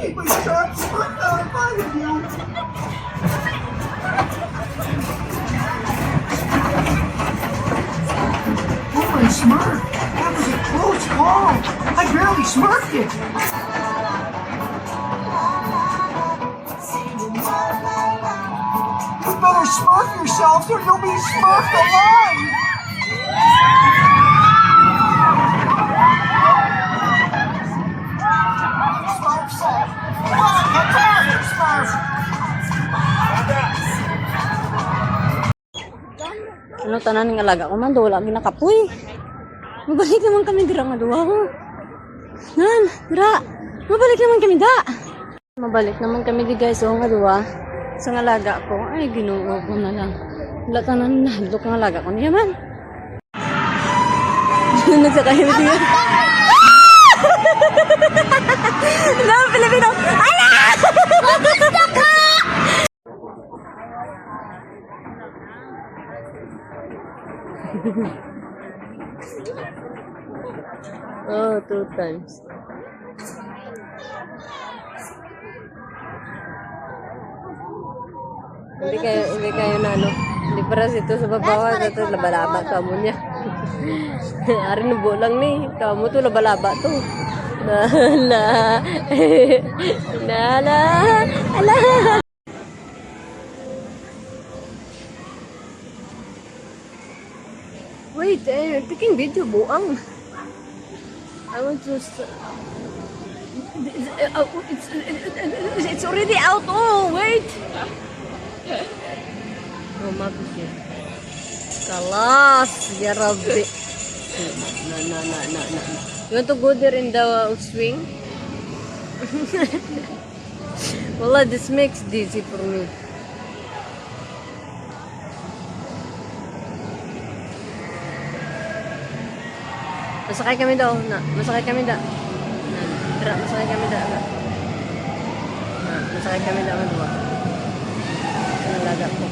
keep my shot. What the fuck are you? Oh, my smurf. That was a close call. I barely smurfed it. You better smurf yourself or you'll be smurfed alive. Ano tanan ng alaga ko man, wala kami nakapoy. Mabalik naman kami dira nga duwa ko. Nan, dira. Mabalik naman kami da. Mabalik naman kami di guys, nga duwa. Sa alaga ko, ay Ginoo ko na lang. Wala tanan na, dito ang alaga ko niya man. Nagsakay mo diyan. No, Pilipino. Ala! Basta ka! Oh, 2 times. Hindi kayo na ano. Hindi para ito sa babawa. Ito labalaba kamo niya. Ari nubo lang ni. Kamo to labalaba to. Nala. Nala. Ala. Wait, taking video buang. I want to. It's already out. Oh, wait. Oh, mabigyan. Kalas, ya Rabbi. No. You want to go there in the swing? Wallah, this makes dizzy for me. Masakay kami daw. Masakay kami daw. Masakay kami daw. Masakay kami daw. Ang laga ko.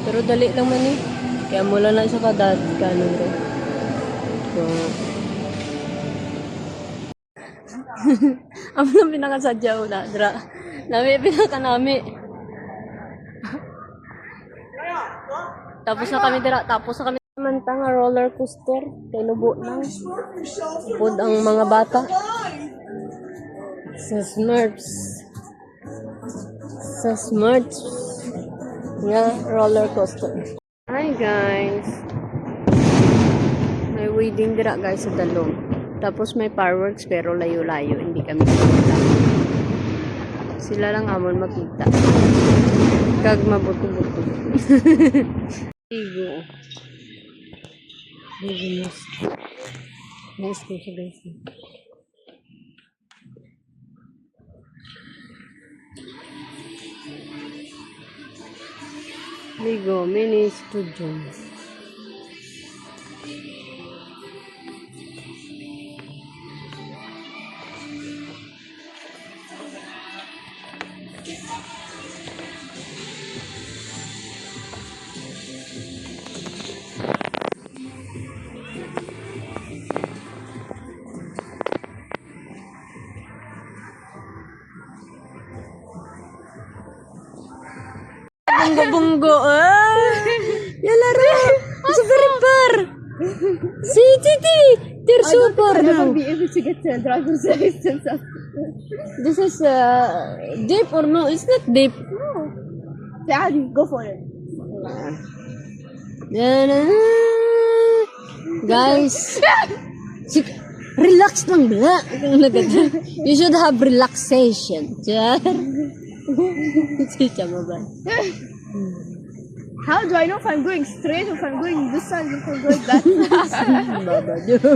Pero dali lang man eh. Kaya mula na siya kadad. Kanon rin. So. Ang lang pinakasadya ko na. Dra. Nami pinakanami. Tapos na kami dira. Tapos na kami. Mantang roller coaster kay lubo na pud ang mga bata sa Smurfs nga roller coaster. Hi guys, may wedding dira guys sa Dalong, tapos may fireworks pero layo-layo, hindi kami makita. Sila lang amon makita kag mabuto-buto. Igo. Nice to see guys. Ligo mini studio. Bunggo-bunggo. Yalaro. Super bar. Si Titi. They're super now. Be able to get the driver's license. This is deep or no? It's not deep. No. Daddy, go for it. Guys. Relax lang ba? You should have relaxation. How do I know if I'm going straight or if I'm going this side or if I'm going that side?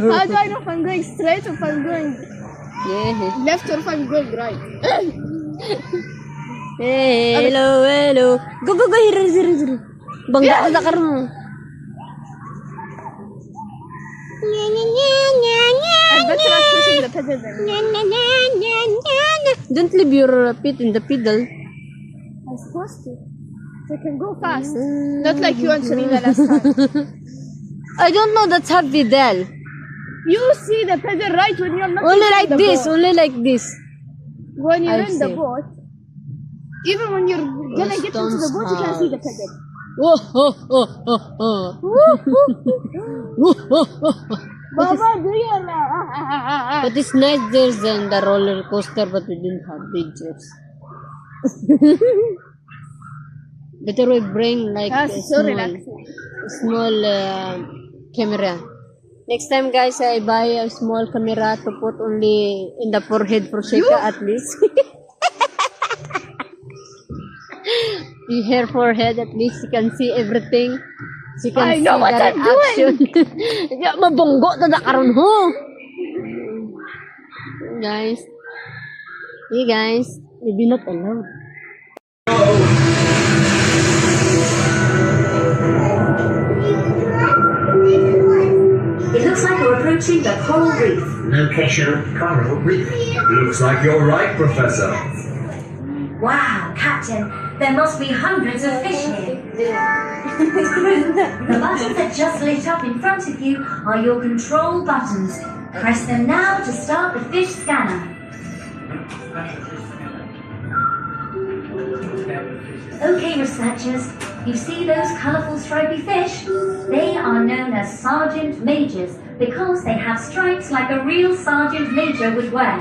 How do I know if I'm going straight or if I'm going left or if I'm going right? Hey, hello. Go, hiro. Bangga ka karon. I bet you're not pushing the pedal then. Don't leave your feet in the pedal. I'm supposed to. They can go fast. Not like you and Serena last time. I don't know that's half pedal. You see the pedal right when you're not Only using like the this, ball. only like this. When you're I've in the seen. boat, even when you're gonna get into the boat, you can see the pedal. Whoa, ho, ho, ho, ho. Whoa, ho, ho, ho. Baba, do you But it's nicer than the roller coaster, but we didn't have big trips. Better we bring like That's a so relaxing. small camera. Next time, guys, I buy a small camera to put only in the forehead for Sheka at least. The hair forehead, at least you can see everything. She can I see know what the I'm doing. reaction. Ya, mabunggo to da karon ho. Guys. Hey guys, maybe not allowed. It looks like we're approaching the coral reef. Location coral reef. Looks like you're right, Professor. Wow, Captain, there must be hundreds of fish here. Crew, the buttons that just lit up in front of you are your control buttons. Press them now to start the fish scanner. Okay, researchers, you see those colourful stripy fish? They are known as sergeant majors because they have stripes like a real sergeant major would wear.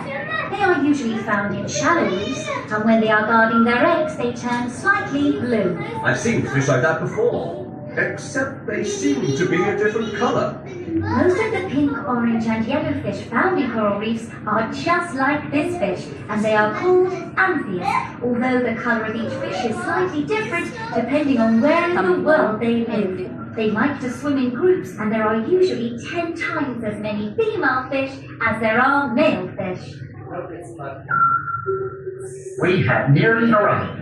They are usually found in shallow reefs, and when they are guarding their eggs, they turn slightly blue. I've seen fish like that before. Except they seem to be a different colour. Most of the pink, orange and yellow fish found in coral reefs are just like this fish, and they are called amphias, although the colour of each fish is slightly different depending on where in the world they live. They like to swim in groups, and there are usually 10 times as many female fish as there are male fish. We have nearly arrived.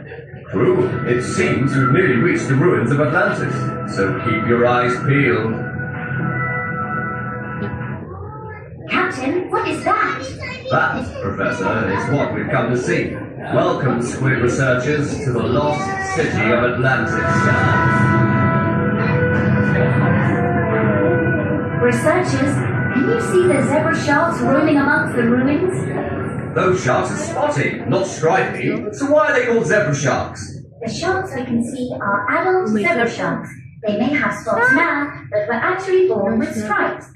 Crew, it seems we've nearly reached the ruins of Atlantis, so keep your eyes peeled. Captain, what is that? That, Professor, is what we've come to see. Welcome, squid researchers, to the lost city of Atlantis. Researchers, can you see the zebra sharks roaming amongst the ruins? Those sharks are spotty, not stripy, so why are they called zebra sharks? The sharks we can see are adult zebra sharks. They may have spots now, but were actually born with stripes.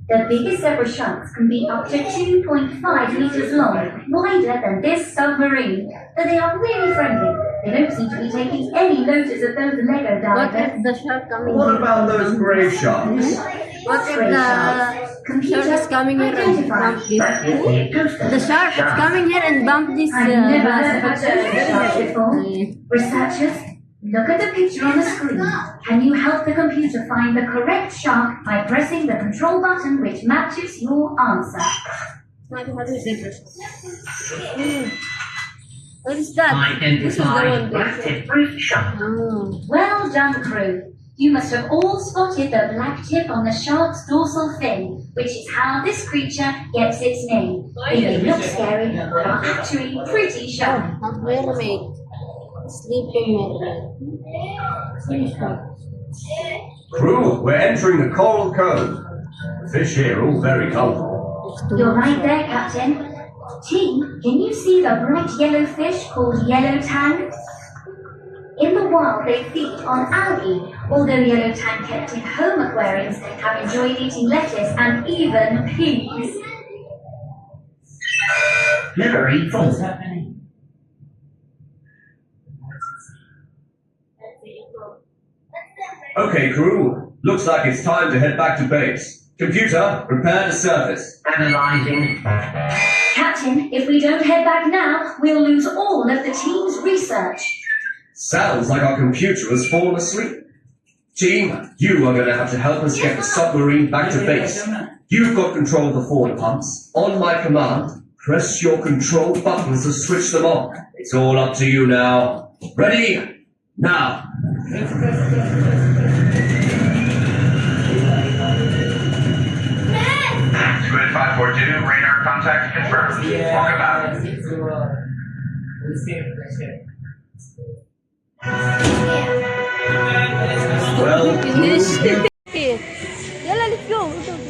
The biggest zebra sharks can be up to 2.5 meters long, wider than this submarine. But they are really friendly. They don't seem to be taking any notice of those Lego What divers. if the shark coming What here? about those grey sharks? What if the shark is coming here and bump this? The shark is coming here and bump this I've never heard of glass. a zebra shark before. Researchers, look at the picture on the screen. Can you help the computer find the correct shark by pressing the control button which matches your answer? What is that? This is the one. active reef shark. Oh. Well done, crew. You must have all spotted the black tip on the shark's dorsal fin, which is how this creature gets its name. They may look scary, but are actually pretty sharp. Not mermaid. Sleeping mermaid. Crew, we're entering the Coral Cove. The fish here are all very colourful. You're right there, Captain. Team, can you see the bright yellow fish called yellow tang? In the wild, they feed on algae, although yellow tang kept in home aquariums have enjoyed eating lettuce and even peas. Very full. Okay, crew. Looks like it's time to head back to base. Computer, prepare to surface. Analyzing. Captain, if we don't head back now, we'll lose all of the team's research. Sounds like our computer has fallen asleep. Team, you are going to have to help us get the submarine back to base. You've got control of the forward pumps. On my command, press your control buttons to switch them on. It's all up to you now. Ready? Now. Squid 542, radar contact confirmed. Walk about. Well, Finish. Yalla, let's go.